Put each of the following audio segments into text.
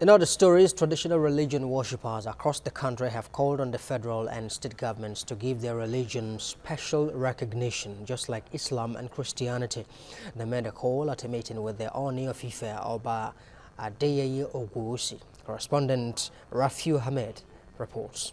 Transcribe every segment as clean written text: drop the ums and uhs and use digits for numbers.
In other stories, traditional religion worshippers across the country have called on the federal and state governments to give their religion special recognition, just like Islam and Christianity. They made a call at a meeting with the Oni of Ife, Oba Adeyeye Ogunwusi. Correspondent Rafiu Hamid reports.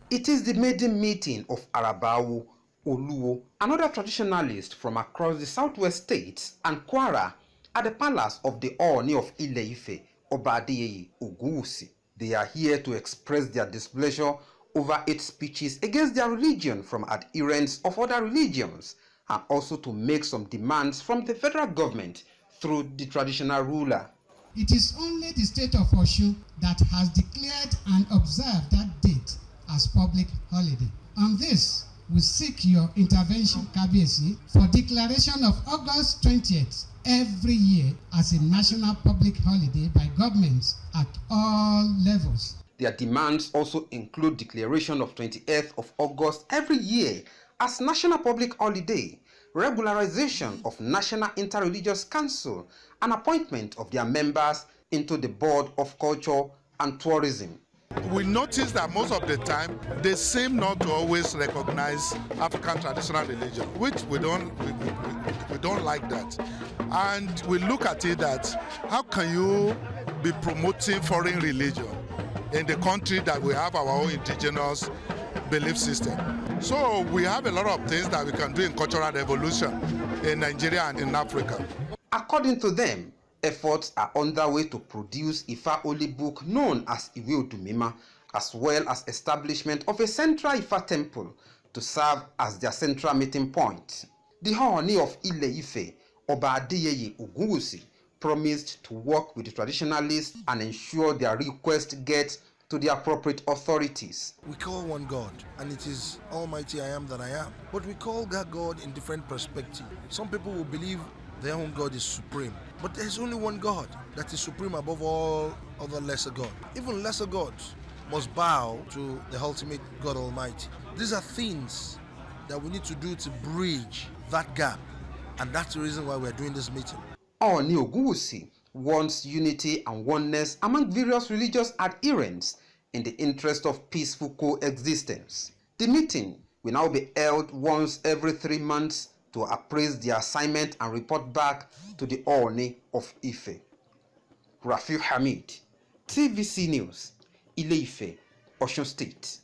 It is the maiden meeting of Arabawo, Oluwo, and other traditionalists from across the southwest states and Kwara at the palace of the Oni of Ile-Ife, Oba Adeyeye Ogunwusi. They are here to express their displeasure over 8 speeches against their religion from adherents of other religions, and also to make some demands from the federal government through the traditional ruler. It is only the state of Osun that has declared and observed that date as public holiday. On this, we seek your intervention, Kabiyesi, for declaration of August 20th every year as a national public holiday by governments at all levels. Their demands also include declaration of 28th of August every year as national public holiday, regularization of National Interreligious Council, and appointment of their members into the Board of Culture and Tourism. We notice that most of the time they seem not to always recognize African traditional religion, which we don't like that. And we look at it that how can you be promoting foreign religion in the country that we have our own indigenous belief system? So we have a lot of things that we can do in cultural revolution in Nigeria and in Africa. According to them, efforts are underway to produce Ifa Holy book known as Iwe Odumima, as well as establishment of a central Ifa temple to serve as their central meeting point. The Oni of Ile-Ife, Oba Adeyeye Ogunwusi, promised to work with the traditionalists and ensure their request gets to the appropriate authorities. We call one God, and it is Almighty I Am that I Am. But we call that God in different perspectives. Some people will believe their own God is supreme, but there's only one God that is supreme above all other lesser gods. Even lesser gods must bow to the ultimate God Almighty. These are things that we need to do to bridge that gap, and that's the reason why we're doing this meeting. Oni Ogunwusi wants unity and oneness among various religious adherents in the interest of peaceful coexistence. The meeting will now be held once every 3 months to appraise the assignment and report back to the Oni of Ife. Rafiu Hamid, TVC News, Ile-Ife, Osun State.